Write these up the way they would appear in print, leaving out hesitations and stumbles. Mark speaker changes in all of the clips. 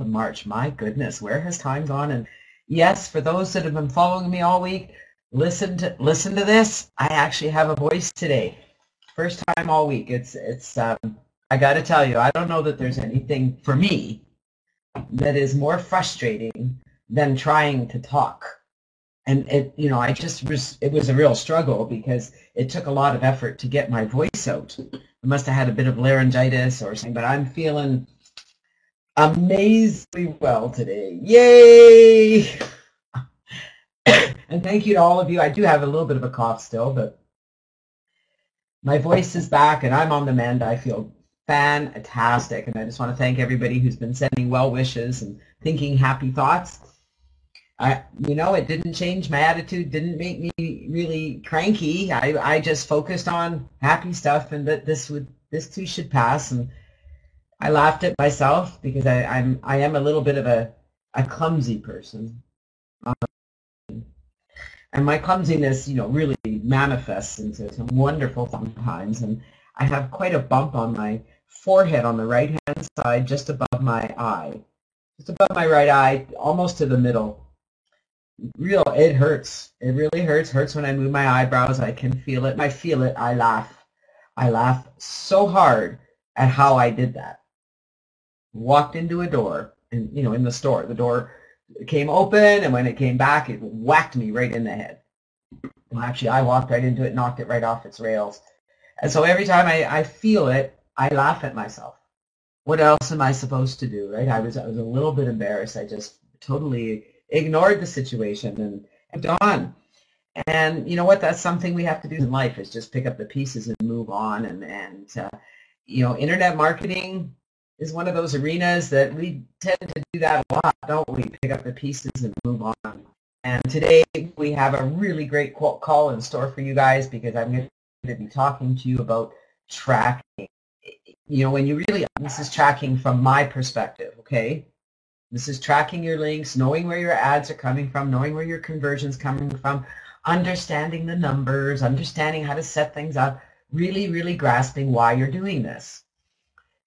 Speaker 1: of March. My goodness, where has time gone? And yes, for those that have been following me all week, listen to this. I actually have a voice today. First time all week. I got to tell you, I don't know that there's anything for me that is more frustrating than trying to talk. And it was a real struggle because it took a lot of effort to get my voice out. I must have had a bit of laryngitis or something, but I'm feeling amazingly well today. Yay! And thank you to all of you. I do have a little bit of a cough still, but my voice is back and I'm on the mend. I feel fantastic. And I just want to thank everybody who's been sending well wishes and thinking happy thoughts. It didn't change my attitude, didn't make me really cranky. I just focused on happy stuff and that this too should pass. And I laughed at myself because I am a little bit of a clumsy person. And my clumsiness, really manifests into some wonderful sometimes. And I have quite a bump on my forehead on the right-hand side, just above my eye. Just above my right eye, almost to the middle. It hurts. It really hurts when I move my eyebrows. I can feel it. I feel it. I laugh. I laugh so hard at how I did that. Walked into a door, and in the store, the door came open, and when it came back, it whacked me right in the head. Well, actually, I walked right into it, knocked it right off its rails. And so every time I feel it, I laugh at myself. What else am I supposed to do, right? I was a little bit embarrassed. I just totally ignored the situation and moved on. And you know what? That's something we have to do in life, is just pick up the pieces and move on. And internet marketing is one of those arenas that we tend to do that a lot, don't we? Pick up the pieces and move on. And today we have a really great call in store for you guys, because I'm going to be talking to you about tracking. This is tracking from my perspective, okay? This is tracking your links, knowing where your ads are coming from, knowing where your conversion's coming from, understanding the numbers, understanding how to set things up, really, really grasping why you're doing this.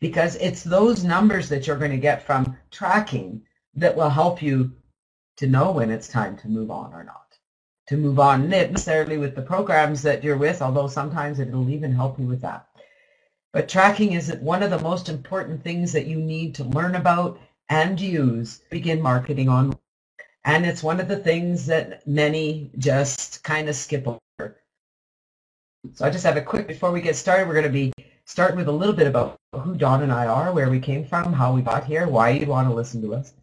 Speaker 1: Because it's those numbers that you're going to get from tracking that will help you to know when it's time to move on or not. To move on, not necessarily with the programs that you're with, although sometimes it'll even help you with that. But tracking is one of the most important things that you need to learn about and use to begin marketing on. And it's one of the things that many just kind of skip over. So I just have a quick, before we get started, we're going to be starting with a little bit about who Dawn and I are, where we came from, how we got here, why you'd want to listen to us.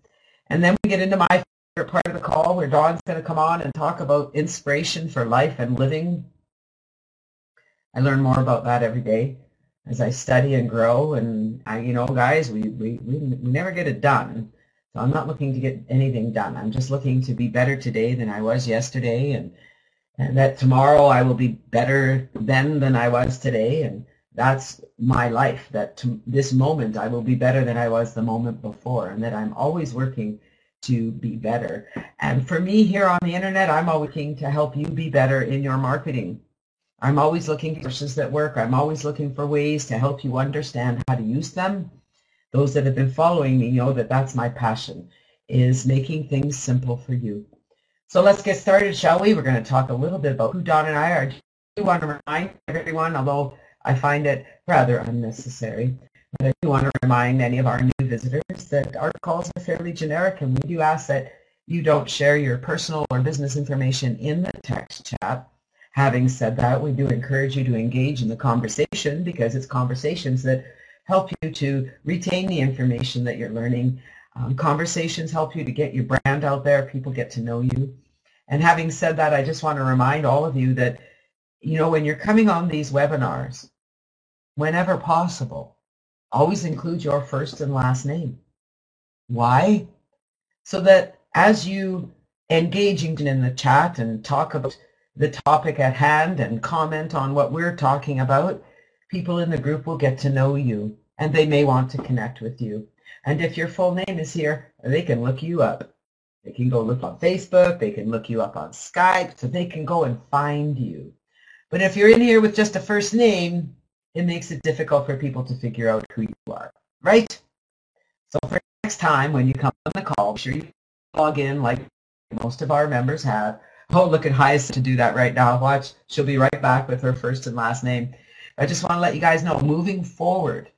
Speaker 1: And then we get into my favorite part of the call, where Dawn's going to come on and talk about inspiration for life and living. I learn more about that every day as I study and grow. And guys, we never get it done. So I'm not looking to get anything done. I'm just looking to be better today than I was yesterday, and that tomorrow I will be better then than I was today. And that's my life, that this moment I will be better than I was the moment before, and that I'm always working to be better. And for me here on the internet, I'm always looking to help you be better in your marketing. I'm always looking for sources that work. I'm always looking for ways to help you understand how to use them. Those that have been following me know that that's my passion, is making things simple for you. So let's get started, shall we? We're going to talk a little bit about who Dawn and I are. I do want to remind everyone, although I find it rather unnecessary, but I do want to remind any of our new visitors that our calls are fairly generic, and we do ask that you don't share your personal or business information in the text chat. Having said that, we do encourage you to engage in the conversation, because it's conversations that help you to retain the information that you're learning. Conversations help you to get your brand out there. People get to know you. And having said that, I just want to remind all of you that, when you're coming on these webinars, whenever possible, always include your first and last name. Why? So that as you engage in the chat and talk about the topic at hand and comment on what we're talking about, people in the group will get to know you, and they may want to connect with you. And if your full name is here, they can look you up. They can go look on Facebook, they can look you up on Skype, so they can go and find you. But if you're in here with just a first name, it makes it difficult for people to figure out who you are, right? So for next time when you come on the call, be sure you log in like most of our members have. Oh, look at Hyacinth to do that right now. Watch, she'll be right back with her first and last name. I just want to let you guys know, moving forward,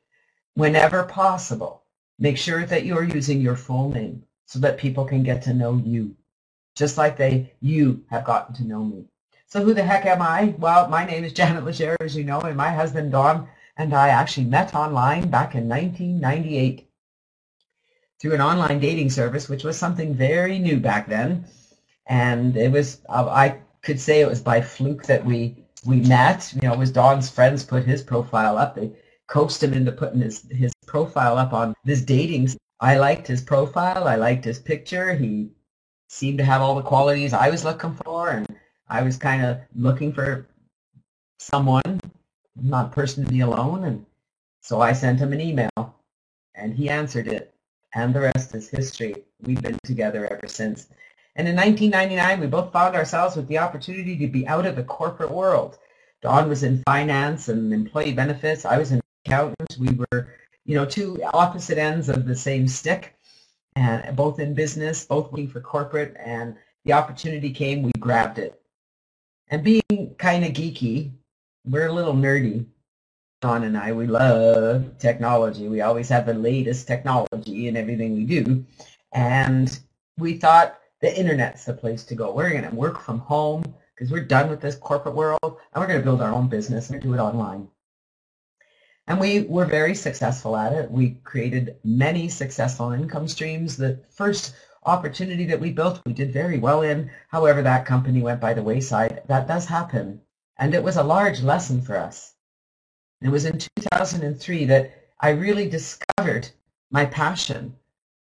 Speaker 1: whenever possible, make sure that you are using your full name so that people can get to know you, just like you have gotten to know me. So who the heck am I? Well, my name is Janet Legere, as you know, and my husband Don and I actually met online back in 1998 through an online dating service, which was something very new back then. And it was, I could say it was by fluke that we met. You know, it was Don's friends put his profile up. They coaxed him into putting his profile up on this dating. I liked his profile. I liked his picture. He seemed to have all the qualities I was looking for, and I was kind of looking for someone, not a person to be alone. And so I sent him an email, and he answered it, and the rest is history. We've been together ever since. And in 1999, we both found ourselves with the opportunity to be out of the corporate world. Don was in finance and employee benefits. I was an accountant. We were, you know, two opposite ends of the same stick, and both in business, both working for corporate, and the opportunity came, we grabbed it. And being kind of geeky, we're a little nerdy. Don and I, we love technology. We always have the latest technology in everything we do. And we thought the internet's the place to go. We're going to work from home because we're done with this corporate world, and we're going to build our own business and do it online. And we were very successful at it. We created many successful income streams. The first opportunity that we built, we did very well in. However, that company went by the wayside. That does happen. And it was a large lesson for us. It was in 2003 that I really discovered my passion,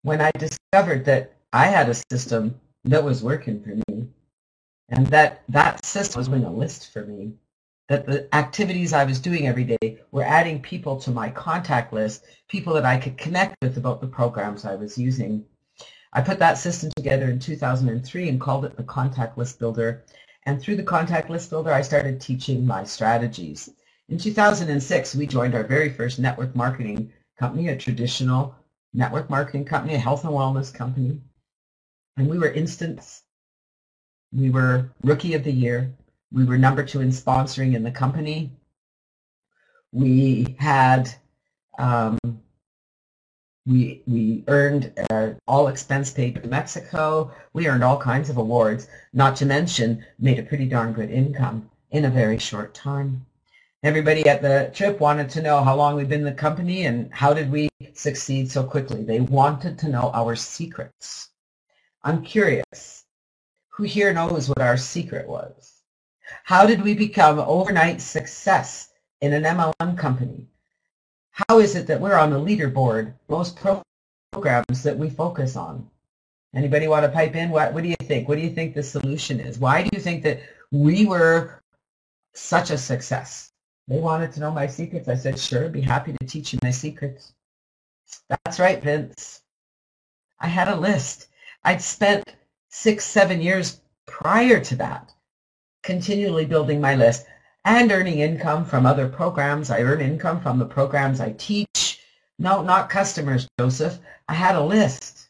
Speaker 1: when I discovered that I had a system that was working for me, and that system was doing a list for me, that the activities I was doing every day were adding people to my contact list, people that I could connect with about the programs I was using. I put that system together in 2003 and called it the Contact List Builder. And through the Contact List Builder, I started teaching my strategies. In 2006, we joined our very first network marketing company, a traditional network marketing company, a health and wellness company. And we were instant. We were Rookie of the Year. We were #2 in sponsoring in the company. We had, we earned all expense paid to Mexico. We earned all kinds of awards, not to mention made a pretty darn good income in a very short time. Everybody at the trip wanted to know how long we've been in the company and how did we succeed so quickly. They wanted to know our secrets. I'm curious, who here knows what our secret was? How did we become overnight success in an MLM company? How is it that we're on the leaderboard, most programs that we focus on? Anybody want to pipe in? What do you think? What do you think the solution is? Why do you think that we were such a success? They wanted to know my secrets. I said, sure, I'd be happy to teach you my secrets. That's right, Vince. I had a list. I'd spent 6-7 years prior to that continually building my list and earning income from other programs. I earn income from the programs I teach. No, not customers, Joseph. I had a list.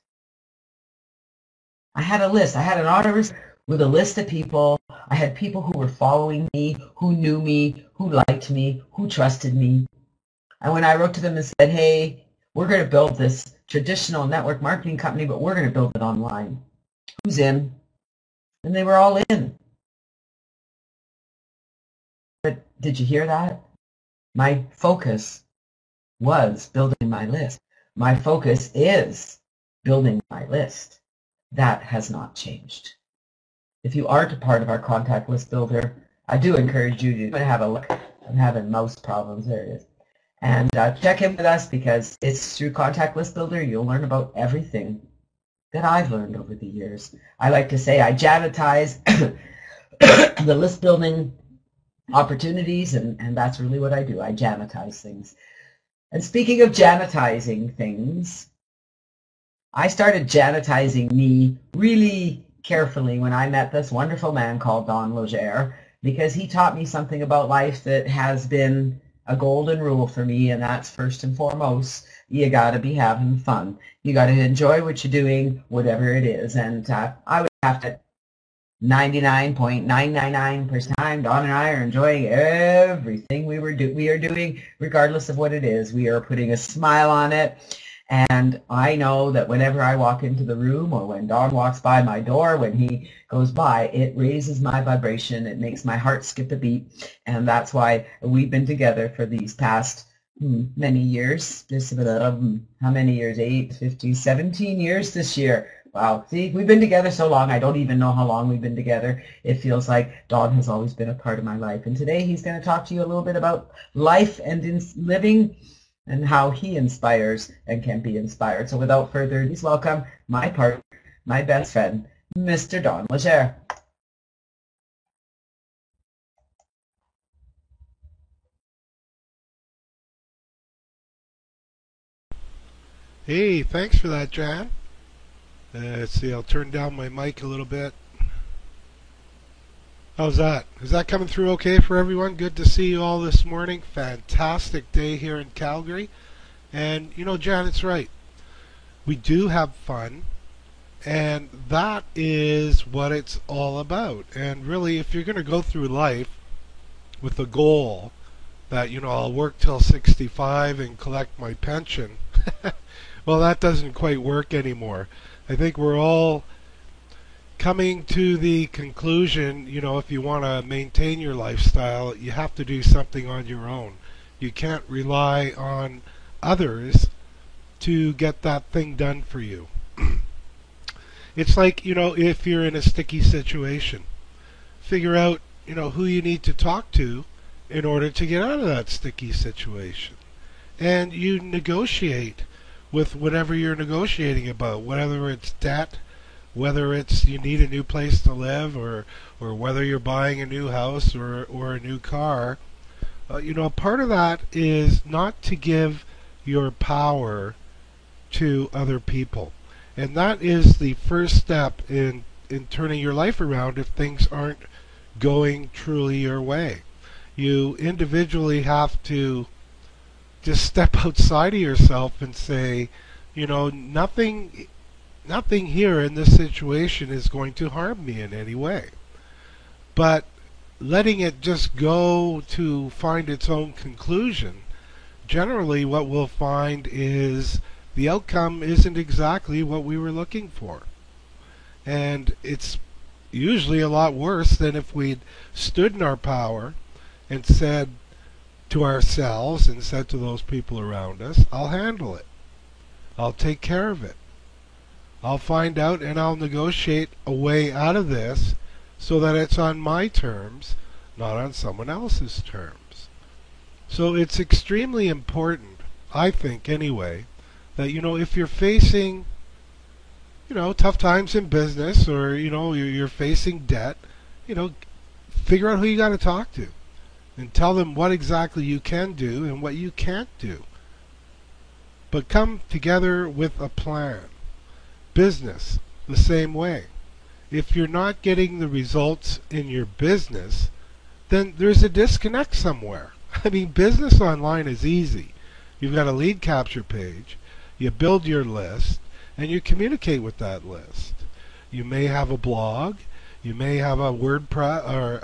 Speaker 1: I had a list. I had an auto with a list of people. I had people who were following me, who knew me, who liked me, who trusted me. And when I wrote to them and said, hey, we're going to build this traditional network marketing company, but we're going to build it online. Who's in? And they were all in. But did you hear that? My focus was building my list. My focus is building my list. That has not changed. If you aren't a part of our Contact List Builder, I do encourage you to have a look. I'm having mouse problems. There it is. And check in with us, because it's through Contact List Builder you'll learn about everything that I've learned over the years. I like to say I Janetize the list building opportunities, and that's really what I do. I Janetize things. And speaking of Janetizing things, I started Janetizing me really carefully when I met this wonderful man called Don Legere, because he taught me something about life that has been a golden rule for me, and that's first and foremost, you got to be having fun. You got to enjoy what you're doing, whatever it is. And I would have to 99.999% of the time, Dawn and I are enjoying everything we are doing, regardless of what it is. We are putting a smile on it. And I know that whenever I walk into the room or when Don walks by my door, when he goes by, it raises my vibration. It makes my heart skip a beat. And that's why we've been together for these past many years. Just about, how many years? 8, 50, 17 years this year. Wow. See, we've been together so long, I don't even know how long we've been together. It feels like Don has always been a part of my life. And today he's going to talk to you a little bit about life and living and how he inspires and can be inspired. So without further ado, please welcome my partner, my best friend, Mr. Don Legere.
Speaker 2: Hey, thanks for that, Jan. Let's see, I'll turn down my mic a little bit. How's that? Is that coming through okay for everyone? Good to see you all this morning. Fantastic day here in Calgary. And, you know, Jan, it's right. We do have fun, and that is what it's all about. And really, if you're going to go through life with a goal that, you know, I'll work till 65 and collect my pension, well, that doesn't quite work anymore. I think we're all coming to the conclusion, you know, if you want to maintain your lifestyle, you have to do something on your own. You can't rely on others to get that thing done for you. It's like, you know, if you're in a sticky situation, figure out, you know, who you need to talk to in order to get out of that sticky situation. And you negotiate with whatever you're negotiating about, whether it's debt, whether it's you need a new place to live, or whether you're buying a new house or a new car. You know, part of that is not to give your power to other people. And that is the first step in turning your life around if things aren't going truly your way. You individually have to just step outside of yourself and say, you know, nothing here in this situation is going to harm me in any way. But letting it just go to find its own conclusion, generally what we'll find is the outcome isn't exactly what we were looking for. And it's usually a lot worse than if we'd stood in our power and said to ourselves and said to those people around us, I'll handle it. I'll take care of it. I'll find out and I'll negotiate a way out of this so that it's on my terms, not on someone else's terms. So it's extremely important, I think anyway, that, you know, if you're facing, you know, tough times in business, or, you know, you're facing debt, you know, figure out who you got to talk to and tell them what exactly you can do and what you can't do. But come together with a plan. Business, the same way. If you're not getting the results in your business, then there's a disconnect somewhere. I mean, business online is easy. You've got a lead capture page, you build your list, and you communicate with that list. You may have a blog, you may have a WordPress or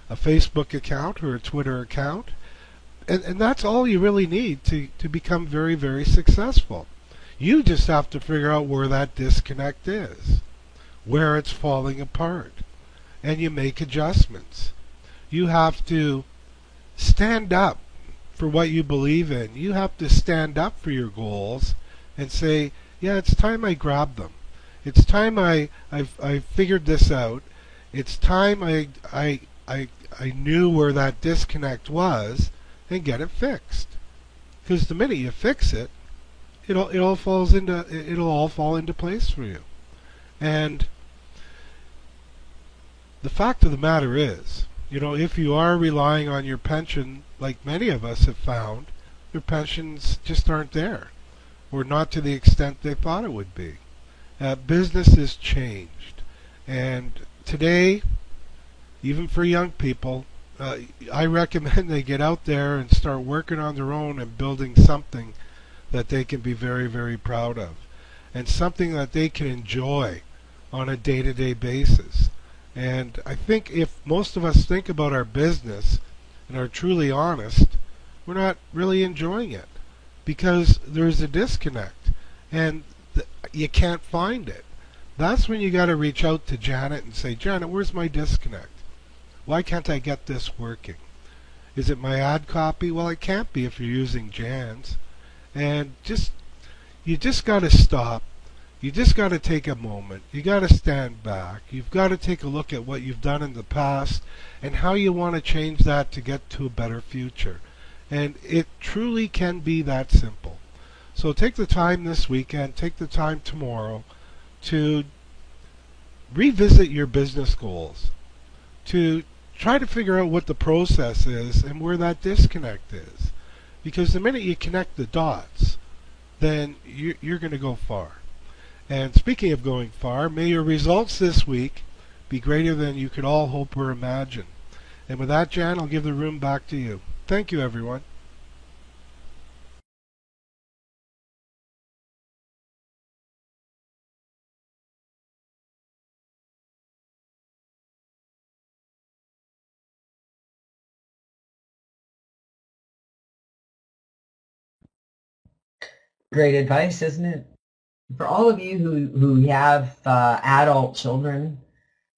Speaker 2: a Facebook account or a Twitter account, and that's all you really need to become very, very successful. You just have to figure out where that disconnect is, where it's falling apart, and you make adjustments. You have to stand up for what you believe in. You have to stand up for your goals and say, yeah, it's time I grab them. It's time I figured this out. It's time I knew where that disconnect was and get it fixed. Because the minute you fix it, it'll all fall into place for you. And the fact of the matter is, you know, if you are relying on your pension, like many of us have found, your pensions just aren't there, or not to the extent they thought it would be. Business has changed, and today, even for young people, I recommend they get out there and start working on their own and building something that they can be very, very proud of, and something that they can enjoy on a day-to-day basis. And I think if most of us think about our business and are truly honest, we're not really enjoying it because there's a disconnect and you can't find it. That's when you got to reach out to Janet and say, Janet, where's my disconnect? Why can't I get this working? Is it my ad copy? Well, it can't be if you're using Jan's. And you just got to stop. You just got to take a moment. You got to stand back. You've got to take a look at what you've done in the past and how you want to change that to get to a better future. And it truly can be that simple. So take the time this weekend, take the time tomorrow to revisit your business goals, to try to figure out what the process is and where that disconnect is. Because the minute you connect the dots, then you're going to go far. And speaking of going far, may your results this week be greater than you could all hope or imagine. And with that, Jan, I'll give the room back to you. Thank you, everyone.
Speaker 1: Great advice, isn't it? For all of you who have adult children,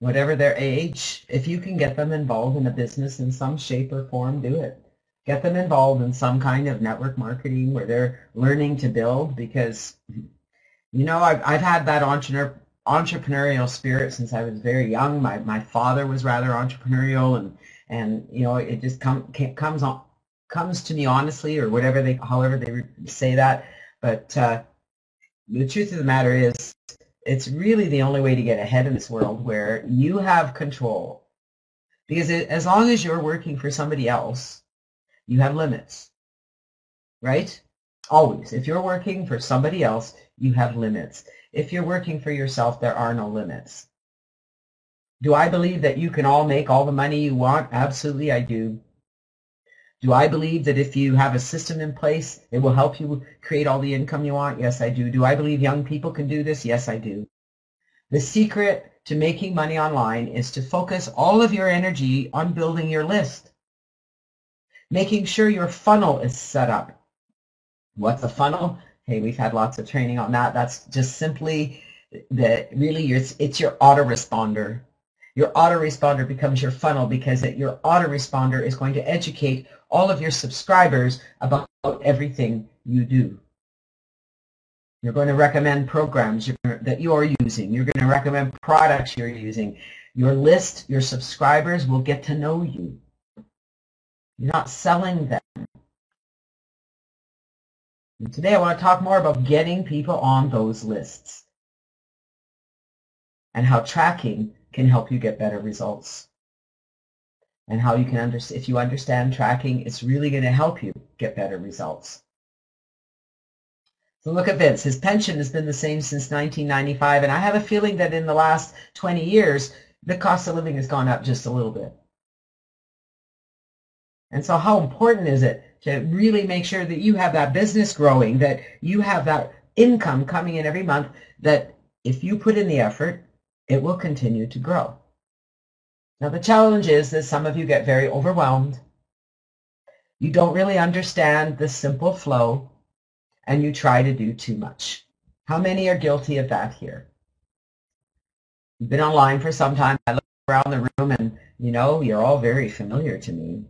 Speaker 1: whatever their age, if you can get them involved in a business in some shape or form, do it. Get them involved in some kind of network marketing where they're learning to build, because, you know, I've had that entrepreneurial spirit since I was very young. My father was rather entrepreneurial, and you know, it just comes to me honestly, or however they say that. But the truth of the matter is, it's really the only way to get ahead in this world, where you have control. Because as long as you're working for somebody else, you have limits, right? Always. If you're working for somebody else, you have limits. If you're working for yourself, there are no limits. Do I believe that you can all make all the money you want? Absolutely, I do. Do I believe that if you have a system in place, it will help you create all the income you want? Yes, I do. Do I believe young people can do this? Yes, I do. The secret to making money online is to focus all of your energy on building your list, making sure your funnel is set up. What's a funnel? Hey, we've had lots of training on that. That's just simply it's your autoresponder. Your autoresponder becomes your funnel, because your autoresponder is going to educate all of your subscribers about everything you do. You're going to recommend programs that you are using. You're going to recommend products you're using. Your list, your subscribers will get to know you. You're not selling them. And today I want to talk more about getting people on those lists and how tracking can help you get better results. And how you can if you understand tracking, it's really going to help you get better results. So look at Vince. His pension has been the same since 1995, and I have a feeling that in the last 20 years, the cost of living has gone up just a little bit. And so how important is it to really make sure that you have that business growing, that you have that income coming in every month, that if you put in the effort, it will continue to grow. Now the challenge is that some of you get very overwhelmed. You don't really understand the simple flow, and you try to do too much. How many are guilty of that here? You've been online for some time. I look around the room and, you know, you're all very familiar to me.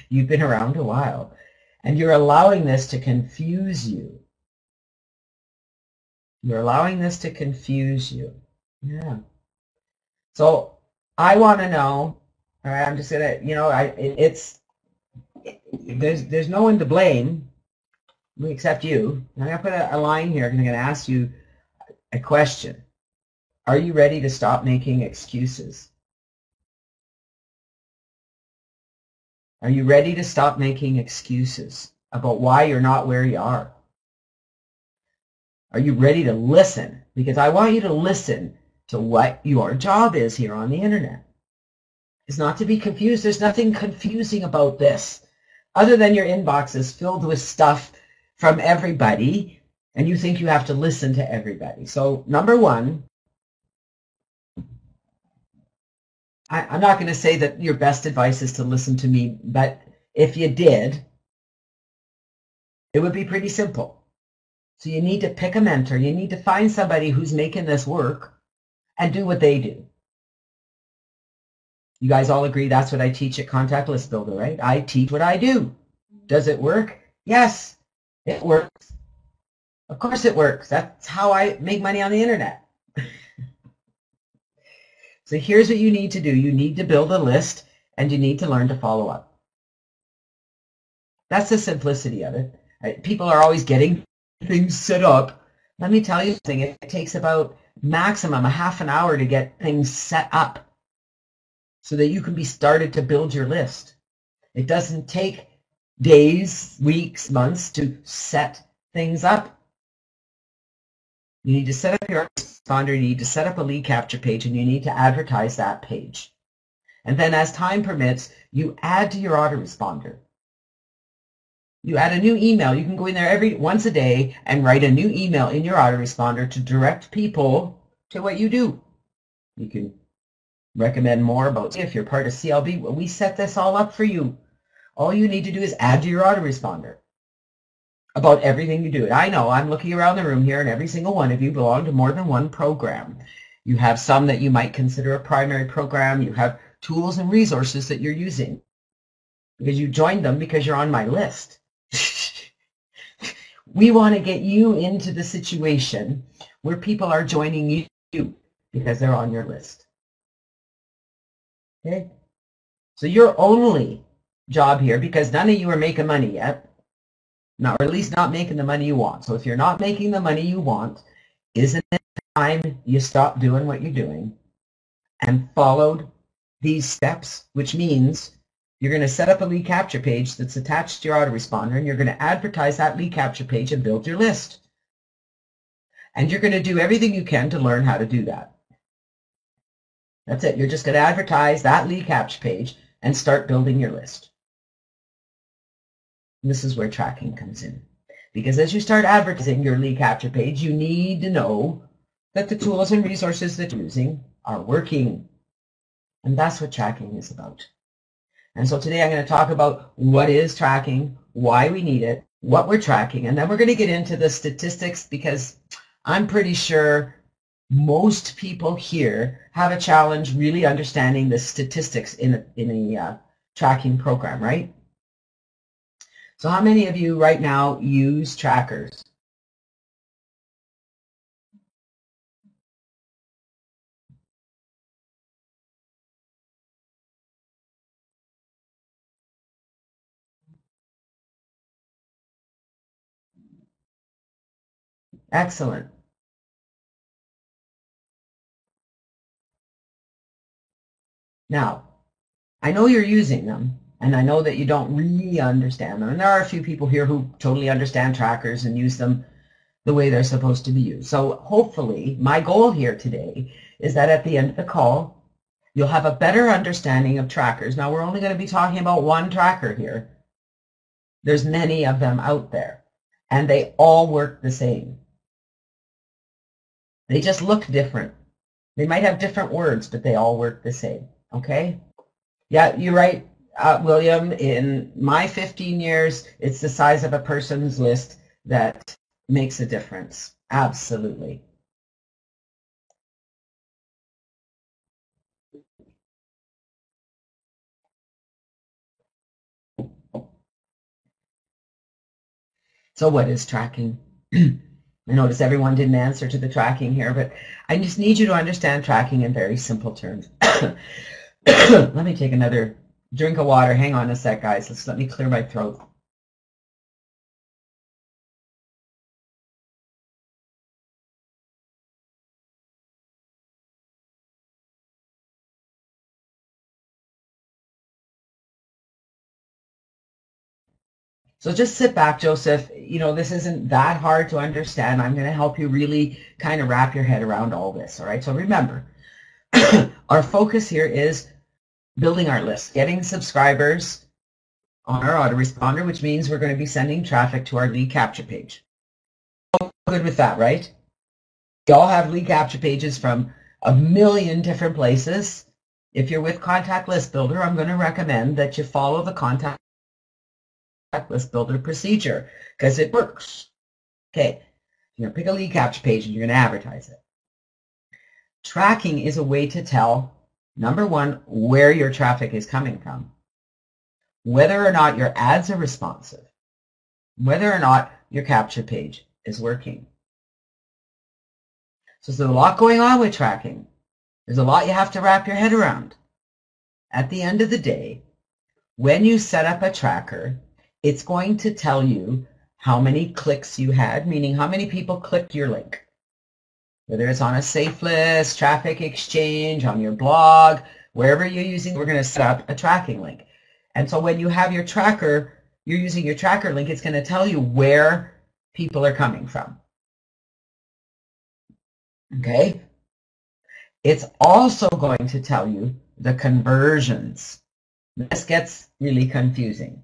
Speaker 1: You've been around a while. And you're allowing this to confuse you. You're allowing this to confuse you. Yeah. So I want to know, all right, I'm just going to, you know, there's no one to blame except you. I'm going to put a line here, and I'm going to ask you a question. Are you ready to stop making excuses? Are you ready to stop making excuses about why you're not where you are? Are you ready to listen? Because I want you to listen to what your job is here on the internet. is not to be confused. There's nothing confusing about this other than your inbox is filled with stuff from everybody and you think you have to listen to everybody. So number one, I'm not going to say that your best advice is to listen to me, but if you did, it would be pretty simple. So you need to pick a mentor. You need to find somebody who's making this work and do what they do. You guys all agree that's what I teach at Contact List Builder, right? I teach what I do. Does it work? Yes, it works. Of course it works. That's how I make money on the internet. So here's what you need to do. You need to build a list and you need to learn to follow up. That's the simplicity of it. People are always getting things set up. Let me tell you something. It takes about maximum a half an hour to get things set up so that you can be started to build your list. It doesn't take days, weeks, months to set things up. You need to set up your autoresponder, you need to set up a lead capture page, and you need to advertise that page. And then as time permits, you add to your autoresponder. You add a new email. You can go in there once a day and write a new email in your autoresponder to direct people to what you do. You can recommend more about if you're part of CLB. We set this all up for you. All you need to do is add to your autoresponder about everything you do. And I know I'm looking around the room here and every single one of you belong to more than one program. You have some that you might consider a primary program. You have tools and resources that you're using because you joined them because you're on my list. We want to get you into the situation where people are joining you because they're on your list. Okay? So your only job here, because none of you are making money yet, or at least not making the money you want. So if you're not making the money you want, isn't it time you stop doing what you're doing and followed these steps, which means you're going to set up a lead capture page that's attached to your autoresponder, and you're going to advertise that lead capture page and build your list. And you're going to do everything you can to learn how to do that. That's it. You're just going to advertise that lead capture page and start building your list. And this is where tracking comes in. Because as you start advertising your lead capture page, you need to know that the tools and resources that you're using are working. And that's what tracking is about. And so today I'm going to talk about what is tracking, why we need it, what we're tracking, and then we're going to get into the statistics because I'm pretty sure most people here have a challenge really understanding the statistics in a tracking program, right? So how many of you right now use trackers? Excellent. Now, I know you're using them, and I know that you don't really understand them. And there are a few people here who totally understand trackers and use them the way they're supposed to be used. So hopefully, my goal here today is that at the end of the call, you'll have a better understanding of trackers. Now, we're only going to be talking about one tracker here. There's many of them out there, and they all work the same. They just look different. They might have different words, but they all work the same, okay? Yeah, you're right, William. In my 15 years, it's the size of a person's list that makes a difference. Absolutely. So what is tracking? I notice everyone didn't answer to the tracking here, but I just need you to understand tracking in very simple terms. Let me take another drink of water. Hang on a sec, guys. Let me clear my throat. So just sit back, Joseph. You know, this isn't that hard to understand. I'm going to help you really kind of wrap your head around all this, all right? So remember, our focus here is building our list, getting subscribers on our autoresponder, which means we're going to be sending traffic to our lead capture page. All good with that, right? We all have lead capture pages from a million different places. If you're with Contact List Builder, I'm going to recommend that you follow the Contact List Builder procedure because it works. Okay, you're going to pick a lead capture page and you're going to advertise it. Tracking is a way to tell, number one, where your traffic is coming from, whether or not your ads are responsive, whether or not your capture page is working. So there's a lot going on with tracking. There's a lot you have to wrap your head around. At the end of the day, when you set up a tracker, it's going to tell you how many clicks you had, meaning how many people clicked your link. Whether it's on a safe list, traffic exchange, on your blog, wherever you're using, we're going to set up a tracking link. And so when you have your tracker, you're using your tracker link, it's going to tell you where people are coming from. Okay? It's also going to tell you the conversions. This gets really confusing.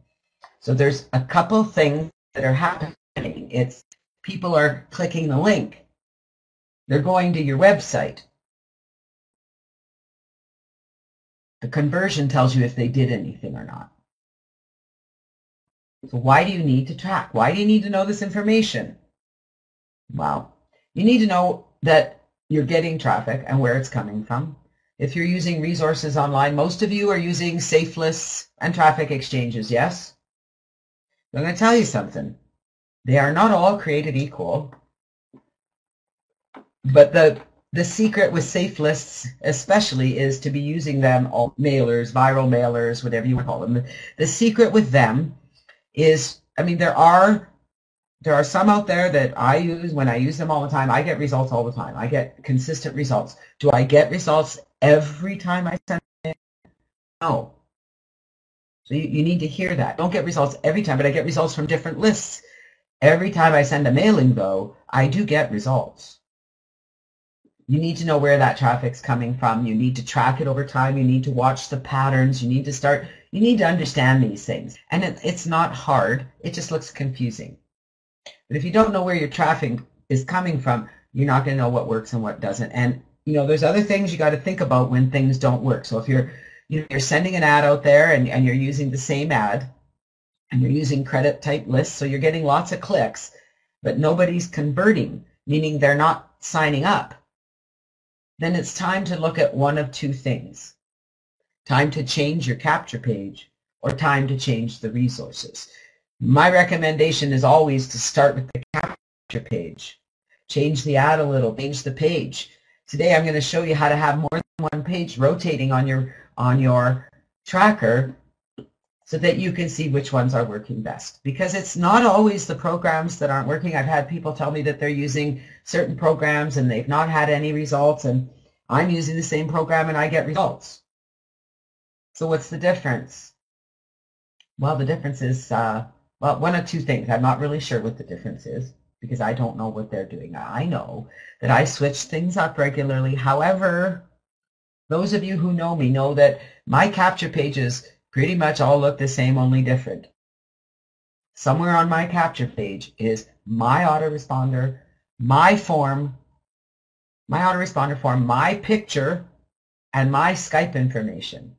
Speaker 1: So there's a couple things that are happening. It's people are clicking the link. They're going to your website. The conversion tells you if they did anything or not. So why do you need to track? Why do you need to know this information? Well, you need to know that you're getting traffic and where it's coming from. If you're using resources online, most of you are using safe lists and traffic exchanges, yes? I'm going to tell you something. They are not all created equal. But the secret with safe lists especially is to be using them all mailers, viral mailers, whatever you want to call them. The secret with them is, I mean, there are some out there that I use. When I use them all the time, I get results all the time. I get consistent results. Do I get results every time I send it? No. So you need to hear that. I don't get results every time, but I get results from different lists. Every time I send a mailing, though, I do get results. You need to know where that traffic's coming from. You need to track it over time. You need to watch the patterns. You need to understand these things. And it's not hard. It just looks confusing. But if you don't know where your traffic is coming from, you're not going to know what works and what doesn't. And there's other things you got to think about when things don't work. So if you're sending an ad out there and you're using the same ad and you're using credit type lists, so you're getting lots of clicks, but nobody's converting, meaning they're not signing up, then it's time to look at one of two things. Time to change your capture page or time to change the resources. My recommendation is always to start with the capture page. Change the ad a little, change the page. Today I'm going to show you how to have more than one page rotating on your tracker so that you can see which ones are working best. Because it's not always the programs that aren't working. I've had people tell me that they're using certain programs and they've not had any results, and I'm using the same program and I get results. So what's the difference? Well, the difference is, one of two things. I'm not really sure what the difference is because I don't know what they're doing. I know that I switch things up regularly. However, those of you who know me know that my capture pages pretty much all look the same, only different. Somewhere on my capture page is my autoresponder, my form, my autoresponder form, my picture, and my Skype information.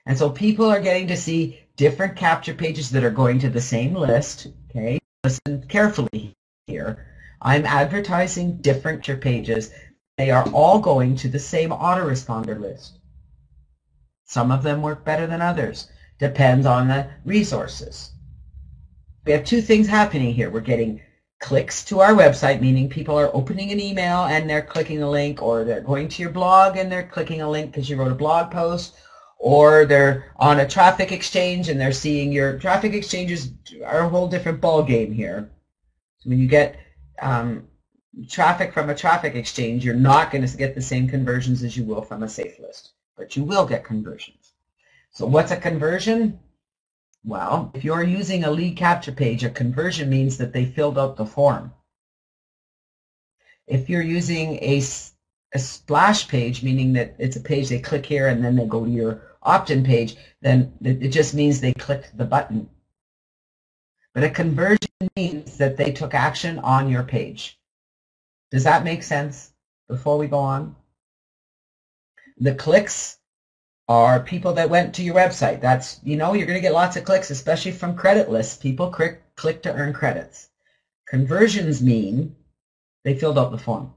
Speaker 1: And so people are getting to see different capture pages that are going to the same list. Okay, listen carefully here. I'm advertising different capture pages. They are all going to the same autoresponder list. Some of them work better than others. Depends on the resources. We have two things happening here. We're getting clicks to our website, meaning people are opening an email and they're clicking a link, or they're going to your blog and they're clicking a link because you wrote a blog post, or they're on a traffic exchange and they're seeing your traffic exchanges are a whole different ball game here. So when you get traffic from a traffic exchange, you're not going to get the same conversions as you will from a safe list, but you will get conversions. So what's a conversion? Well, if you're using a lead capture page, a conversion means that they filled out the form. If you're using a a splash page, meaning that it's a page they click here and then they go to your opt-in page, then it just means they clicked the button. But a conversion means that they took action on your page. Does that make sense before we go on? The clicks are people that went to your website. That's, you're going to get lots of clicks, especially from credit lists. People click to earn credits. Conversions mean they filled out the form.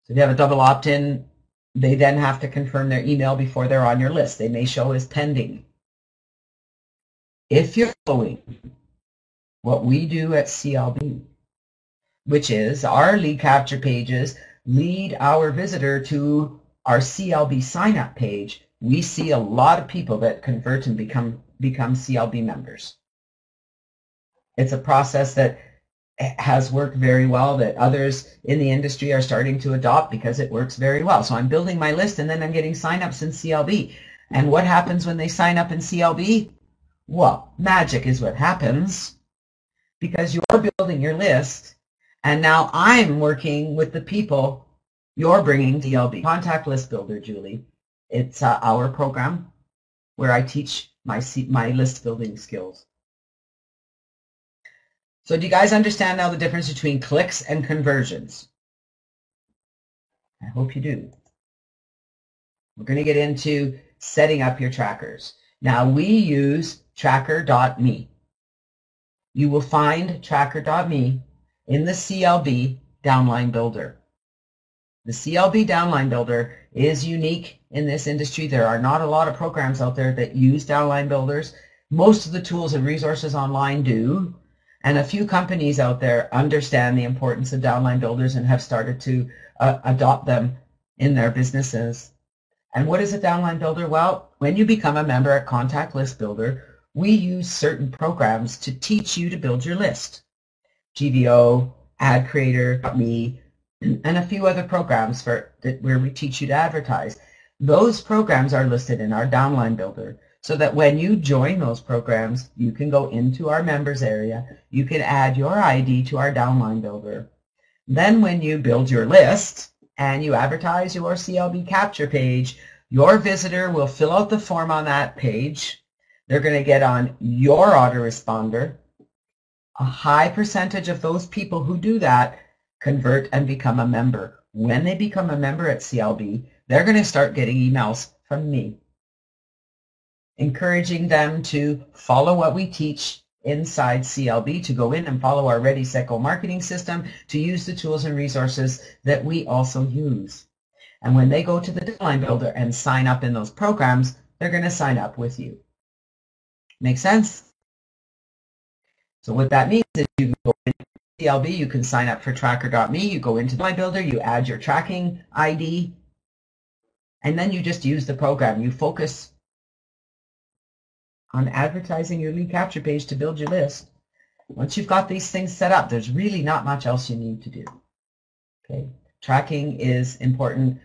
Speaker 1: So if you have a double opt-in, they then have to confirm their email before they're on your list. They may show as pending. If you're following what we do at CLB, which is our lead capture pages lead our visitor to our CLB sign-up page, we see a lot of people that convert and become CLB members. It's a process that has worked very well, that others in the industry are starting to adopt because it works very well. So I'm building my list and then I'm getting sign-ups in CLB. And what happens when they sign up in CLB? Well, magic is what happens, because you're building your list and now I'm working with the people you're bringing to CLB. Contact List Builder, Julie. It's our program where I teach my list building skills. So do you guys understand now the difference between clicks and conversions? I hope you do. We're going to get into setting up your trackers. Now we use tracker.me. You will find tracker.me in the CLB Downline Builder. The CLB Downline Builder is unique in this industry. There are not a lot of programs out there that use downline builders. Most of the tools and resources online do. And a few companies out there understand the importance of downline builders and have started to adopt them in their businesses. And what is a downline builder? Well, when you become a member at Contact List Builder, we use certain programs to teach you to build your list. GVO, Ad Creator, Me, and a few other programs where we teach you to advertise. Those programs are listed in our downline builder, so that when you join those programs, you can go into our members area, you can add your ID to our downline builder. Then when you build your list and you advertise your CLB capture page, your visitor will fill out the form on that page. They're going to get on your autoresponder. A high percentage of those people who do that convert and become a member. When they become a member at CLB, they're going to start getting emails from me, encouraging them to follow what we teach inside CLB, to go in and follow our Ready, Set, Go marketing system, to use the tools and resources that we also use. And when they go to the Downline Builder and sign up in those programs, they're going to sign up with you. Make sense? So what that means is you go into CLB, you can sign up for tracker.me, you go into Downline Builder, you add your tracking ID, and then you just use the program. You focus on advertising your lead capture page to build your list. Once you've got these things set up, there's really not much else you need to do. Okay, tracking is important.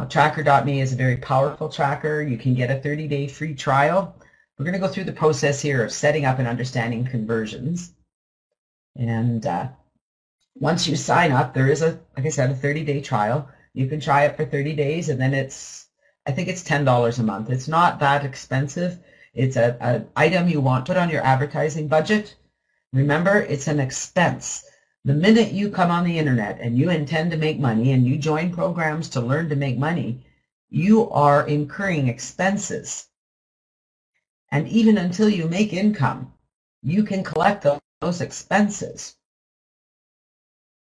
Speaker 1: Tracker.me is a very powerful tracker. You can get a 30-day free trial. We're going to go through the process here of setting up and understanding conversions. And once you sign up, there is like I said, a 30-day trial. You can try it for 30 days, and then I think it's $10 a month. It's not that expensive. It's an item you want to put on your advertising budget. Remember, it's an expense. The minute you come on the internet and you intend to make money and you join programs to learn to make money, you are incurring expenses. And even until you make income, you can collect those expenses,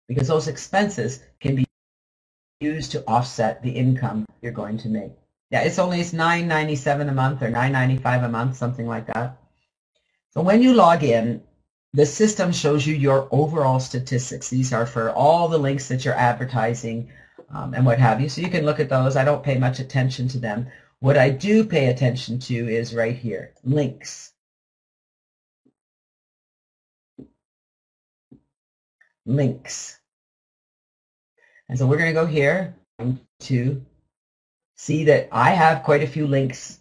Speaker 1: because those expenses can be used to offset the income you're going to make. Yeah, it's $9.97 a month or $9.95 a month, something like that. So when you log in, the system shows you your overall statistics. These are for all the links that you're advertising and what have you. So you can look at those. I don't pay much attention to them. What I do pay attention to is right here, links. Links. And so we're going to go here to see that I have quite a few links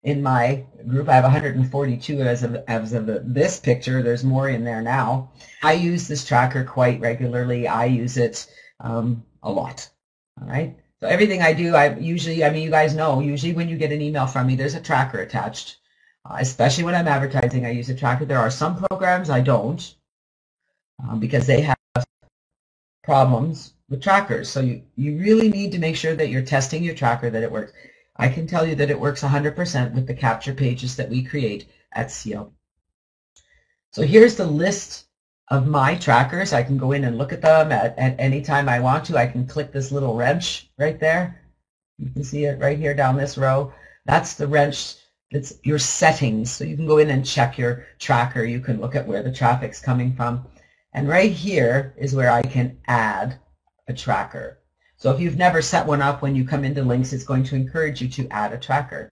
Speaker 1: in my group. I have 142 as of this picture. There's more in there now. I use this tracker quite regularly. I use it a lot. All right. So everything I do, I mean, you guys know, usually when you get an email from me, there's a tracker attached. Especially when I'm advertising, I use a tracker. There are some programs I don't because they have problems with trackers. So you really need to make sure that you're testing your tracker, that it works. I can tell you that it works 100% with the capture pages that we create at CLB. So here's the list of my trackers. I can go in and look at them at any time I want to. I can click this little wrench right there. You can see it right here down this row. That's the wrench. That's your settings. So you can go in and check your tracker. You can look at where the traffic's coming from. And right here is where I can add a tracker. So if you've never set one up, when you come into Lynx, it's going to encourage you to add a tracker.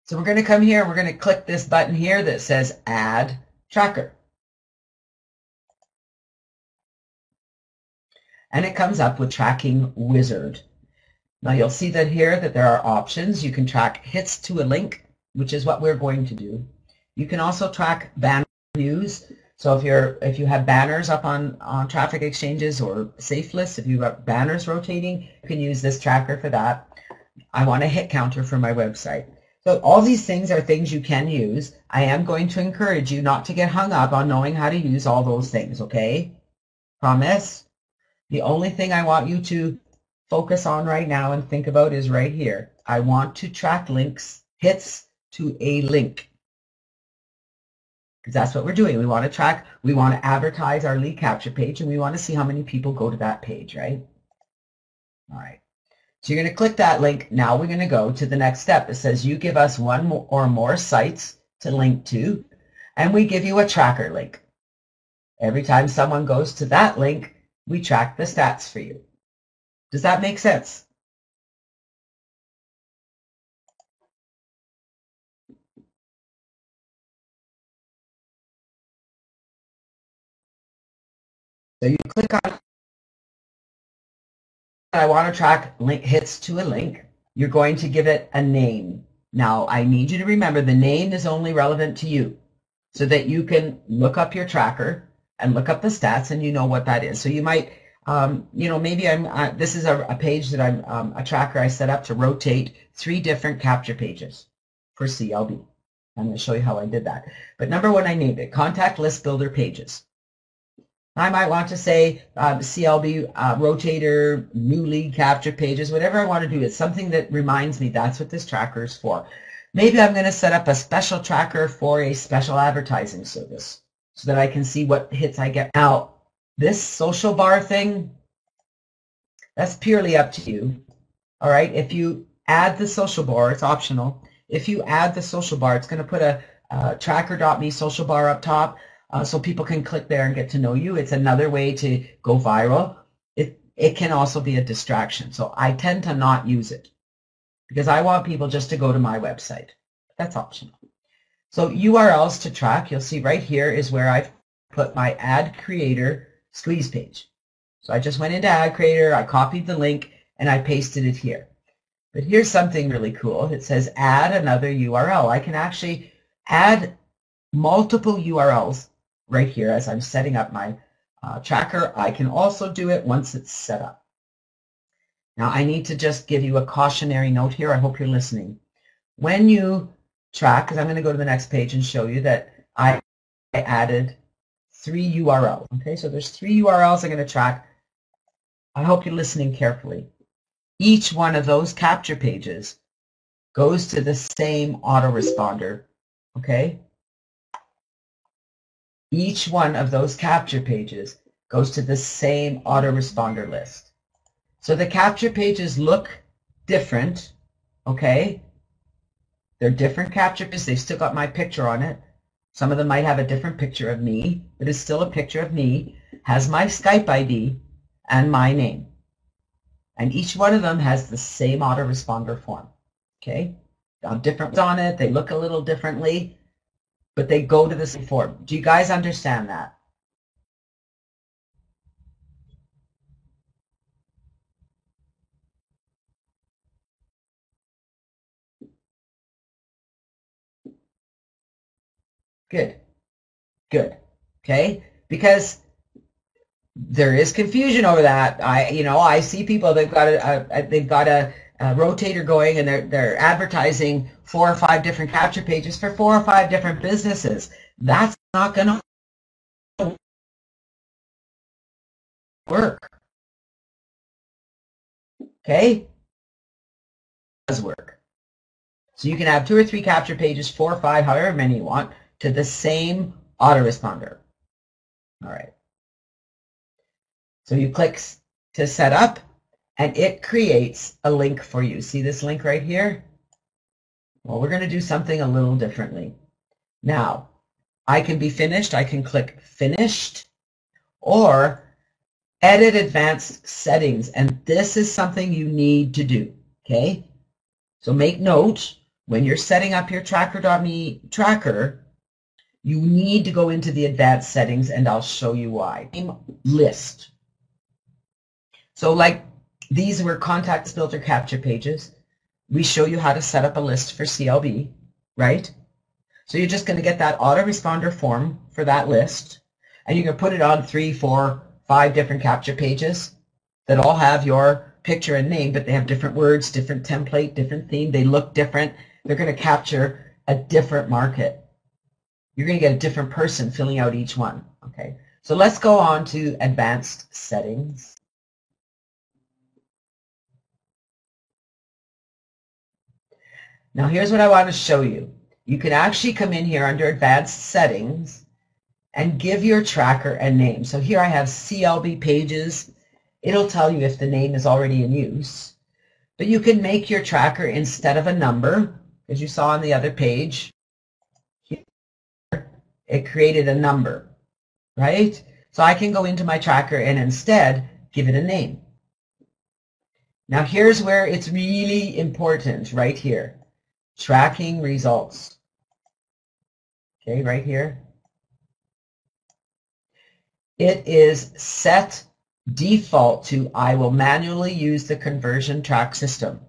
Speaker 1: So we're going to come here, we're going to click this button here that says Add Tracker. And it comes up with Tracking Wizard. Now you'll see that here that there are options. You can track hits to a link, which is what we're going to do. You can also track banner views. So if you have banners up on traffic exchanges or safe lists, if you have banners rotating, you can use this tracker for that. I want a hit counter for my website. So all these things are things you can use. I am going to encourage you not to get hung up on knowing how to use all those things, okay? Promise? The only thing I want you to focus on right now and think about is right here. I want to track links, hits to a link. Because that's what we're doing. We want to track, we want to advertise our lead capture page, and we want to see how many people go to that page, right? All right. So you're going to click that link. Now we're going to go to the next step. It says you give us one or more sites to link to, and we give you a tracker link. Every time someone goes to that link, we track the stats for you. Does that make sense? So you click on, I want to track link hits to a link. You're going to give it a name. Now, I need you to remember the name is only relevant to you so that you can look up your tracker and look up the stats and you know what that is. So you might, maybe this is a page that I'm, a tracker I set up to rotate 3 different capture pages for CLB. I'm going to show you how I did that. But number 1, I named it Contact List Builder Pages. I might want to say CLB rotator, new lead capture pages, whatever I want to do. It's something that reminds me that's what this tracker is for. Maybe I'm going to set up a special tracker for a special advertising service so that I can see what hits I get. Now, this social bar thing, that's purely up to you. All right, if you add the social bar, it's optional. If you add the social bar, it's going to put a tracker.me social bar up top. So people can click there and get to know you. It's another way to go viral. It can also be a distraction. So I tend to not use it because I want people just to go to my website. That's optional. So URLs to track, you'll see right here is where I've put my ad creator squeeze page. So I just went into ad creator, I copied the link, and I pasted it here. But here's something really cool. It says add another URL. I can actually add multiple URLs right here as I'm setting up my tracker. I can also do it once it's set up. Now I need to just give you a cautionary note here. I hope you're listening. When you track, because I'm going to go to the next page and show you that I added 3 URLs. Okay, so there's 3 URLs I'm going to track. I hope you're listening carefully. Each one of those capture pages goes to the same autoresponder. Okay? Each one of those capture pages goes to the same autoresponder list. So the capture pages look different, okay? They're different capture pages. They've still got my picture on it. Some of them might have a different picture of me, but it's still a picture of me, has my Skype ID and my name. And each one of them has the same autoresponder form, okay? Got different ones on it. They look a little differently, but they go to the same form. Do you guys understand that? Good. Good. Okay? Because there is confusion over that. I see people, they've got a rotator going, and they're advertising 4 or 5 different capture pages for 4 or 5 different businesses. That's not going to work. Okay? It does work. So you can have 2 or 3 capture pages, 4 or 5, however many you want, to the same autoresponder. All right. So you click to set up, and it creates a link for you. See this link right here? Well, we're going to do something a little differently. Now, I can be finished. I can click Finished, or Edit Advanced Settings, and this is something you need to do, okay? So make note, when you're setting up your Tracker.me tracker, you need to go into the advanced settings, and I'll show you why. List. So like these were contact filter capture pages. We show you how to set up a list for CLB, right? So you're just going to get that autoresponder form for that list, and you're going to put it on 3, 4, 5 different capture pages that all have your picture and name, but they have different words, different template, different theme. They look different. They're going to capture a different market. You're going to get a different person filling out each one. Okay, so let's go on to advanced settings. Now here's what I want to show you. You can actually come in here under advanced settings and give your tracker a name. So here I have CLB pages. It'll tell you if the name is already in use. But you can make your tracker, instead of a number, as you saw on the other page, here, it created a number, right? So I can go into my tracker and instead give it a name. Now here's where it's really important, right here. Tracking results. Okay, right here. It is set default to I will manually use the conversion track system.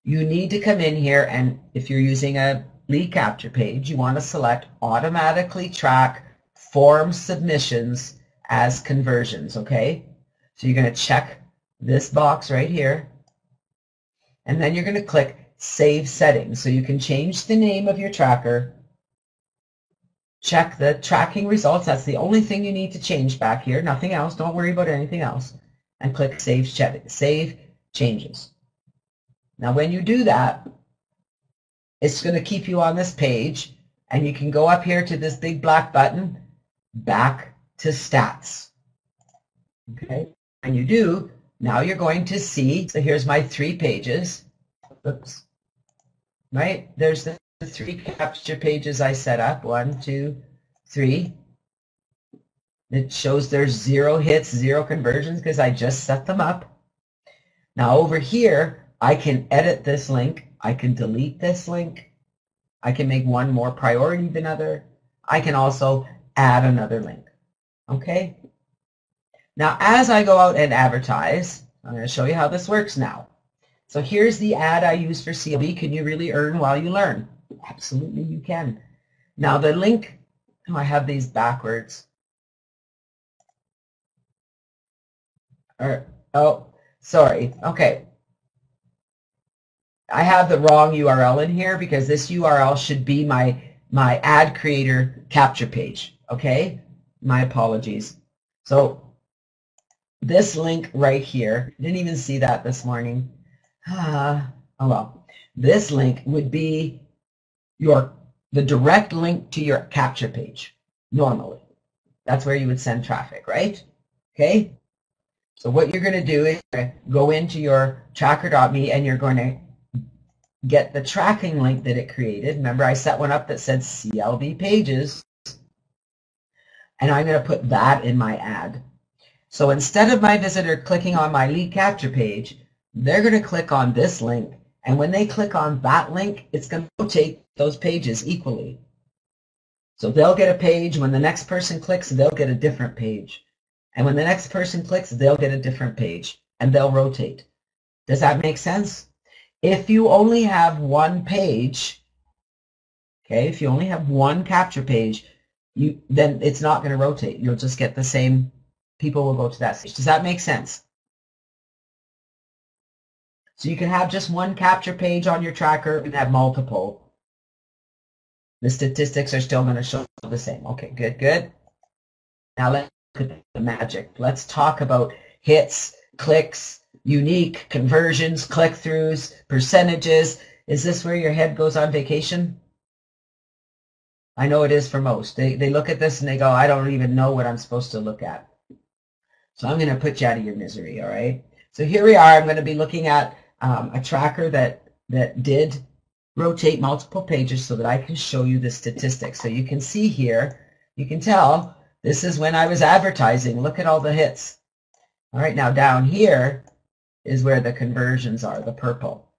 Speaker 1: You need to come in here, and if you're using a lead capture page, you want to select automatically track form submissions as conversions, okay? So you're going to check this box right here, and then you're going to click Save Settings. So you can change the name of your tracker, check the tracking results. That's the only thing you need to change back here. Nothing else. Don't worry about anything else. And click Save Changes. Now when you do that, it's going to keep you on this page, and you can go up here to this big black button, Back to Stats. Okay? And you do, now you're going to see, so here's my 3 pages. Oops. Right? There's the 3 capture pages I set up. 1, 2, 3. It shows there's 0 hits, 0 conversions because I just set them up. Now over here, I can edit this link. I can delete this link. I can make one more priority than other. I can also add another link. Okay? Now as I go out and advertise, I'm going to show you how this works now. So here's the ad I use for CLB. Can you really earn while you learn? Absolutely you can. Now the link, oh, I have these backwards. Oh, sorry. Okay. I have the wrong URL in here because this URL should be my ad creator capture page. Okay? My apologies. So this link right here, didn't even see that this morning. Oh well. This link would be the direct link to your capture page normally. That's where you would send traffic, right? Okay? So what you're going to do is go into your tracker.me and you're going to get the tracking link that it created. Remember, I set one up that said CLB pages, and I'm going to put that in my ad. So instead of my visitor clicking on my lead capture page, they're going to click on this link, and when they click on that link, it's going to rotate those pages equally. So they'll get a page. When the next person clicks, they'll get a different page. And when the next person clicks, they'll get a different page, and they'll rotate. Does that make sense? If you only have one page, okay, if you only have one capture page, then it's not going to rotate. You'll just get the same, people will go to that stage. Does that make sense? So you can have just one capture page on your tracker and have multiple. The statistics are still going to show the same. Okay, good, good. Now let's look at the magic. Let's talk about hits, clicks, unique, conversions, click-throughs, percentages. Is this where your head goes on vacation? I know it is for most. They look at this and they go, I don't even know what I'm supposed to look at. So I'm going to put you out of your misery, all right? So here we are. I'm going to be looking at a tracker that did rotate multiple pages so that I can show you the statistics. So you can see here, you can tell this is when I was advertising. Look at all the hits. All right, now down here is where the conversions are, the purple.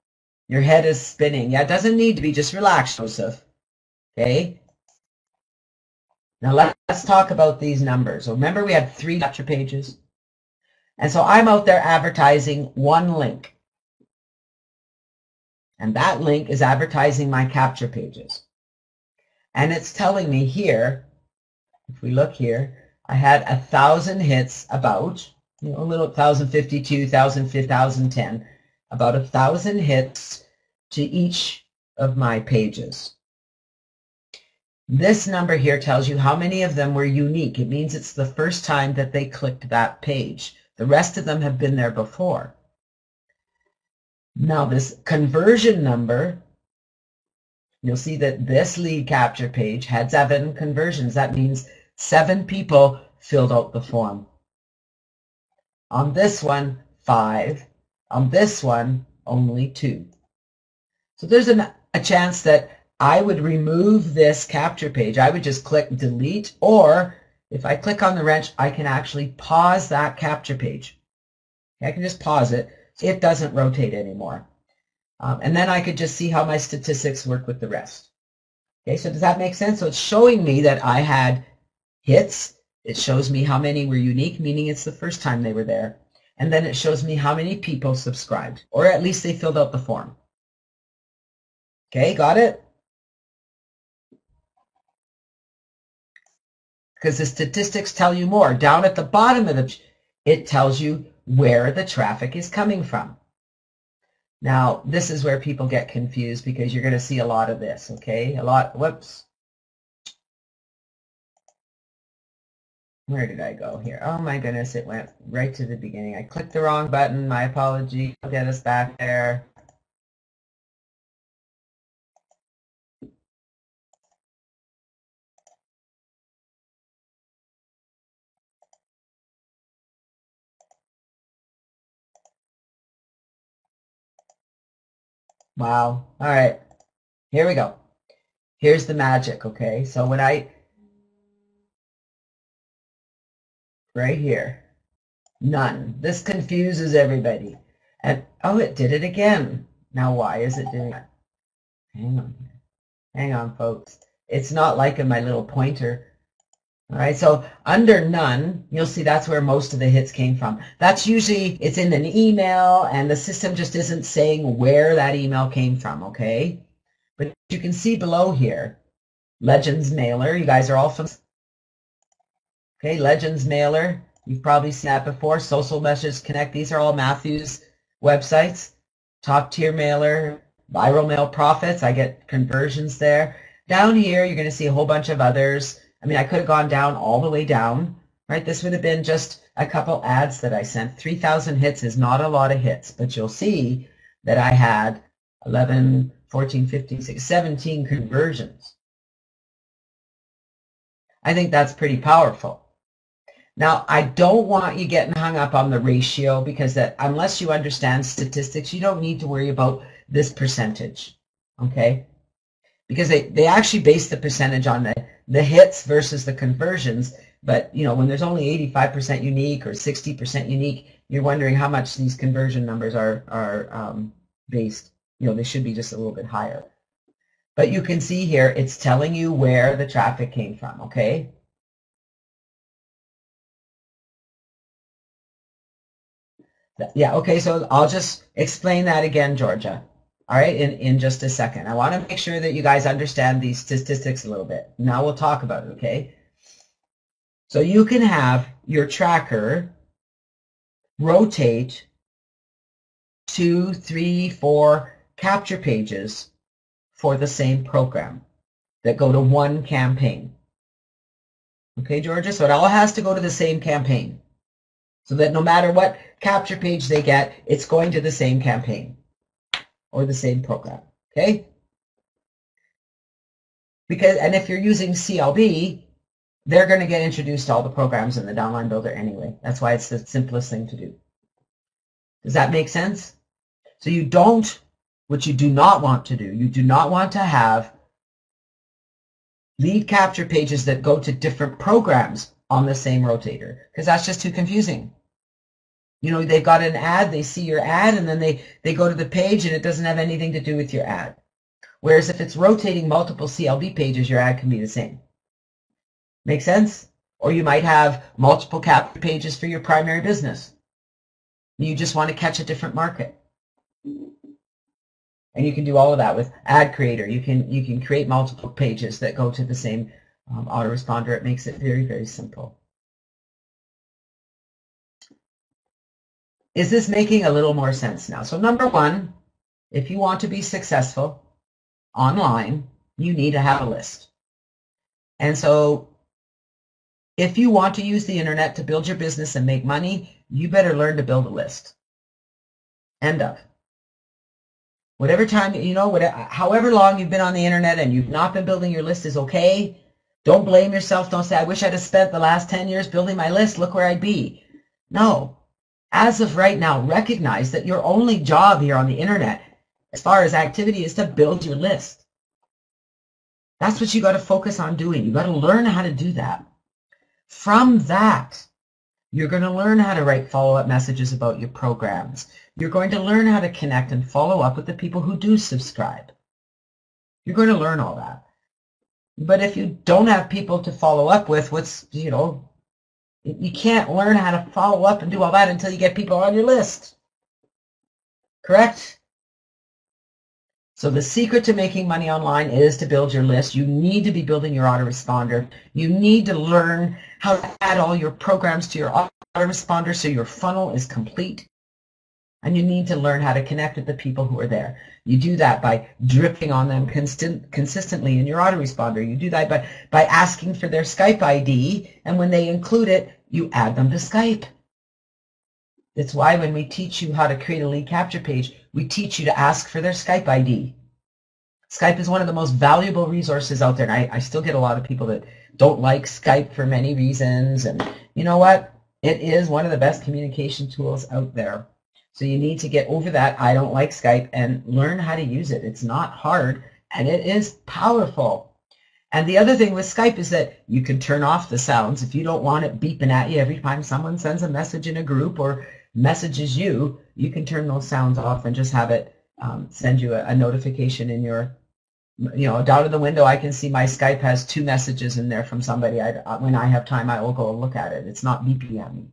Speaker 1: Your head is spinning. Yeah, it doesn't need to be. Just relax, Joseph. Okay? Now let's talk about these numbers. So remember we had 3 capture pages. And so I'm out there advertising one link. And that link is advertising my capture pages. And it's telling me here, if we look here, I had 1,000 hits about, a little 1,052, 1,010, about 1,000 hits to each of my pages. This number here tells you how many of them were unique. It means it's the first time that they clicked that page. The rest of them have been there before. Now this conversion number, you'll see that this lead capture page had 7 conversions. That means 7 people filled out the form. On this one, 5. On this one, only 2. So there's a chance that I would remove this capture page. I would just click delete, or if I click on the wrench, I can actually pause that capture page. I can just pause it. It doesn't rotate anymore. And then I could just see how my statistics work with the rest. Okay, so does that make sense? So it's showing me that I had hits. It shows me how many were unique, meaning it's the first time they were there. And then it shows me how many people subscribed, or at least they filled out the form. Okay, got it? Because the statistics tell you more. Down at the bottom of it tells you where the traffic is coming from. Now, this is where people get confused because you're going to see a lot of this, okay? Whoops. Where did I go here? Oh my goodness, it went right to the beginning. I clicked the wrong button. My apology. I'll get us back there. Wow. All right. Here we go. Here's the magic, okay? So when right here, none. This confuses everybody. And, oh, it did it again. Now, why is it doing that? Hang on here. Hang on, folks. It's not liking my little pointer. All right, so under none, you'll see that's where most of the hits came from. That's usually, it's in an email, and the system just isn't saying where that email came from, okay? But you can see below here, Legends Mailer. You guys are all familiar. Okay, Legends Mailer. You've probably seen that before. Social Message Connect. These are all Matthew's websites. Top Tier Mailer, Viral Mail Profits. I get conversions there. Down here, you're going to see a whole bunch of others. I mean, I could have gone down all the way down, right? This would have been just a couple ads that I sent. 3,000 hits is not a lot of hits, but you'll see that I had 11, 14, 15, 16, 17 conversions. I think that's pretty powerful. Now, I don't want you getting hung up on the ratio because that unless you understand statistics, you don't need to worry about this percentage, okay? Because they actually base the percentage on the hits versus the conversions. But, you know, when there's only 85% unique or 60% unique, you're wondering how much these conversion numbers are based. You know, they should be just a little bit higher. But you can see here, it's telling you where the traffic came from, okay? Yeah, okay, so I'll just explain that again, Georgia. All right, in just a second. I want to make sure that you guys understand these statistics a little bit. Now we'll talk about it, okay? So you can have your tracker rotate 2, 3, 4 capture pages for the same program that go to one campaign. Okay, Georgia? So it all has to go to the same campaign. So that no matter what capture page they get, it's going to the same campaign or the same program. Okay? And if you're using CLB, they're going to get introduced to all the programs in the Downline Builder anyway. That's why it's the simplest thing to do. Does that make sense? So what you do not want to do, you do not want to have lead capture pages that go to different programs on the same rotator, because that's just too confusing. You know, they've got an ad, they see your ad, and then they go to the page and it doesn't have anything to do with your ad. Whereas if it's rotating multiple CLB pages, your ad can be the same. Make sense? Or you might have multiple capture pages for your primary business. You just want to catch a different market. And you can do all of that with Ad Creator. You can create multiple pages that go to the same autoresponder. It makes it very, very simple. Is this making a little more sense now? So number one, if you want to be successful online, you need to have a list. And so if you want to use the internet to build your business and make money, you better learn to build a list. End of. Whatever time, however long you've been on the internet and you've not been building your list is okay. Don't blame yourself. Don't say, I wish I'd have spent the last 10 years building my list. Look where I'd be. No. As of right now, recognize that your only job here on the internet, as far as activity, is to build your list. That's what you got to focus on doing. You got to learn how to do that. From that, you're going to learn how to write follow-up messages about your programs. You're going to learn how to connect and follow up with the people who do subscribe. You're going to learn all that. But if you don't have people to follow up with, you can't learn how to follow up and do all that until you get people on your list. Correct? So the secret to making money online is to build your list. You need to be building your autoresponder. You need to learn how to add all your programs to your autoresponder so your funnel is complete. And you need to learn how to connect with the people who are there. You do that by dripping on them consistently in your autoresponder. You do that by asking for their Skype ID, and when they include it, you add them to Skype. That's why when we teach you how to create a lead capture page, we teach you to ask for their Skype ID. Skype is one of the most valuable resources out there, and I still get a lot of people that don't like Skype for many reasons, and you know what? It is one of the best communication tools out there. So you need to get over that I don't like Skype and learn how to use it. It's not hard, and it is powerful. And the other thing with Skype is that you can turn off the sounds. If you don't want it beeping at you every time someone sends a message in a group or messages you, you can turn those sounds off and just have it send you a notification in your, down in the window. I can see my Skype has 2 messages in there from somebody. When I have time, I will go look at it. It's not beeping at me.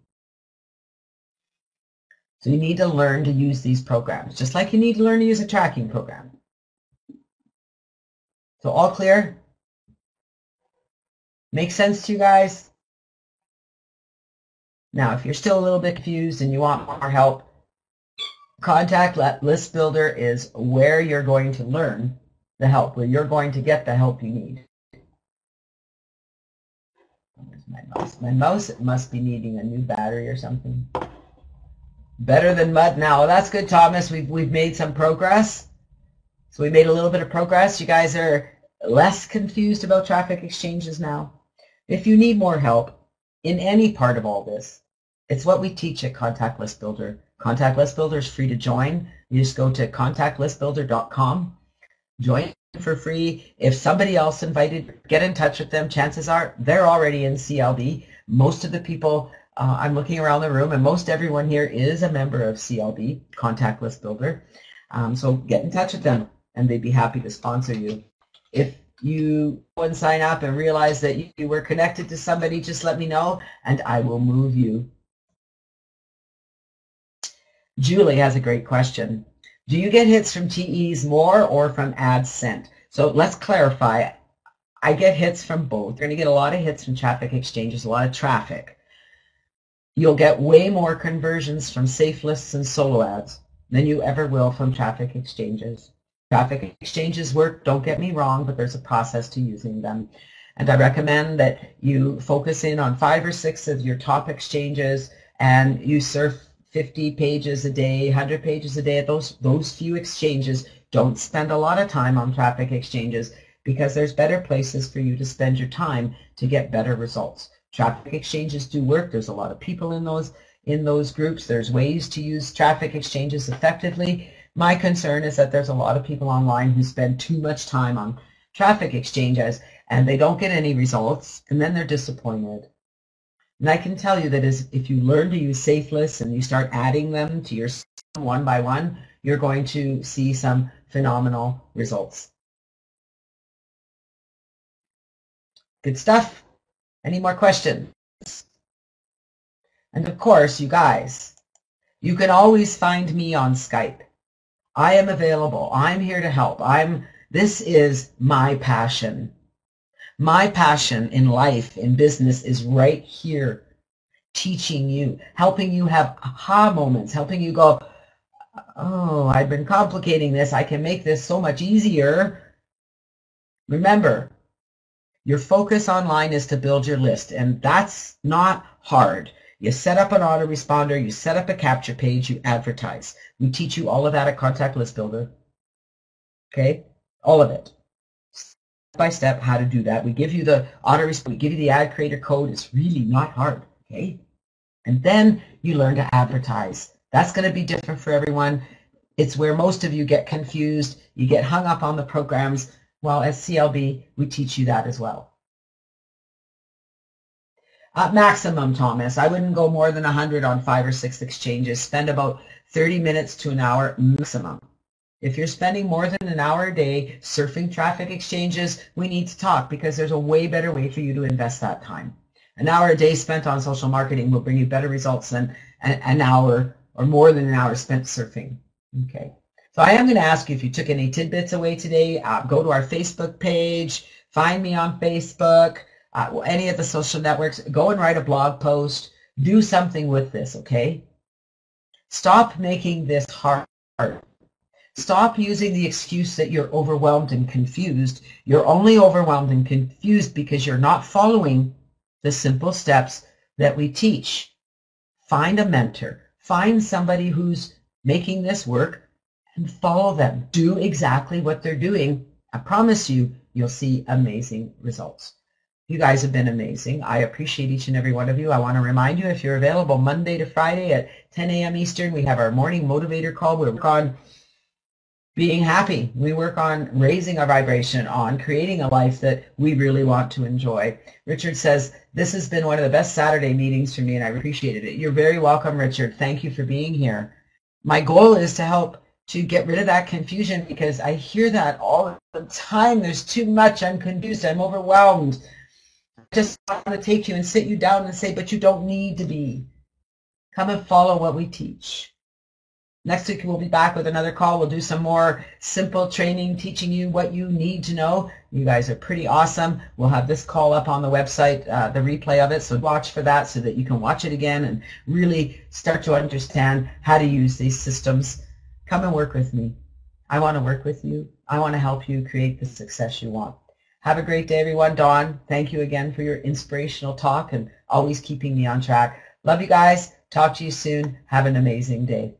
Speaker 1: So you need to learn to use these programs, just like you need to learn to use a tracking program. So all clear? Make sense to you guys? Now, if you're still a little bit confused and you want more help, Contact List Builder is where you're going to learn the help, where you're going to get the help you need. Where's my mouse? My mouse must be needing a new battery or something. Better than mud now. That's good, Thomas. We've made some progress. So we made a little bit of progress. You guys are less confused about traffic exchanges now. If you need more help in any part of all this, it's what we teach at Contact List Builder. Contact List Builder is free to join. You just go to contactlistbuilder.com. Join for free. If somebody else invited, get in touch with them. Chances are they're already in CLB. Most of the people I'm looking around the room, and most everyone here is a member of CLB, Contact List Builder. So get in touch with them, and they'd be happy to sponsor you. If you go and sign up and realize that you were connected to somebody, just let me know, and I will move you. Julie has a great question. Do you get hits from TEs more or from ads sent? So let's clarify. I get hits from both. You're going to get a lot of hits from traffic exchanges, a lot of traffic. You'll get way more conversions from safe lists and solo ads than you ever will from traffic exchanges. Traffic exchanges work, don't get me wrong, but there's a process to using them. And I recommend that you focus in on 5 or 6 of your top exchanges and you surf 50 pages a day, 100 pages a day at those few exchanges. Don't spend a lot of time on traffic exchanges because there's better places for you to spend your time to get better results. Traffic exchanges do work. There's a lot of people in those groups. There's ways to use traffic exchanges effectively. My concern is that there's a lot of people online who spend too much time on traffic exchanges and they don't get any results, and then they're disappointed. And I can tell you that if you learn to use safe lists and you start adding them to your system one by one, you're going to see some phenomenal results. Good stuff. Any more questions? And of course, you guys, you can always find me on Skype. I am available. I'm here to help. This is my passion. My passion in life, in business, is right here, teaching you, helping you have aha moments, helping you go, oh, I've been complicating this. I can make this so much easier. Remember, your focus online is to build your list, and that's not hard. You set up an autoresponder, you set up a capture page, you advertise. We teach you all of that at Contact List Builder. Okay? All of it. Step by step how to do that. We give you the autoresponder, we give you the ad creator code. It's really not hard. Okay? And then you learn to advertise. That's going to be different for everyone. It's where most of you get confused. You get hung up on the programs. Well, at CLB, we teach you that as well. Maximum, Thomas. I wouldn't go more than 100 on 5 or 6 exchanges. Spend about 30 minutes to an hour maximum. If you're spending more than an hour a day surfing traffic exchanges, we need to talk because there's a way better way for you to invest that time. An hour a day spent on social marketing will bring you better results than an hour or more than an hour spent surfing. Okay. So I am going to ask you if you took any tidbits away today, go to our Facebook page, find me on Facebook, any of the social networks, go and write a blog post, do something with this, okay? Stop making this hard. Stop using the excuse that you're overwhelmed and confused. You're only overwhelmed and confused because you're not following the simple steps that we teach. Find a mentor. Find somebody who's making this work and follow them. Do exactly what they're doing. I promise you, you'll see amazing results. You guys have been amazing. I appreciate each and every one of you. I want to remind you, if you're available Monday to Friday at 10 a.m. Eastern, we have our morning motivator call. We work on being happy. We work on raising our vibration, on creating a life that we really want to enjoy. Richard says, this has been one of the best Saturday meetings for me, and I appreciated it. You're very welcome, Richard. Thank you for being here. My goal is to help to get rid of that confusion because I hear that all the time. There's too much. I'm confused. I'm overwhelmed. I just want to take you and sit you down and say, but you don't need to be. Come and follow what we teach. Next week we'll be back with another call. We'll do some more simple training, teaching you what you need to know. You guys are pretty awesome. We'll have this call up on the website, the replay of it, so watch for that so that you can watch it again and really start to understand how to use these systems. Come and work with me. I want to work with you. I want to help you create the success you want. Have a great day, everyone. Dawn, thank you again for your inspirational talk and always keeping me on track. Love you guys. Talk to you soon. Have an amazing day.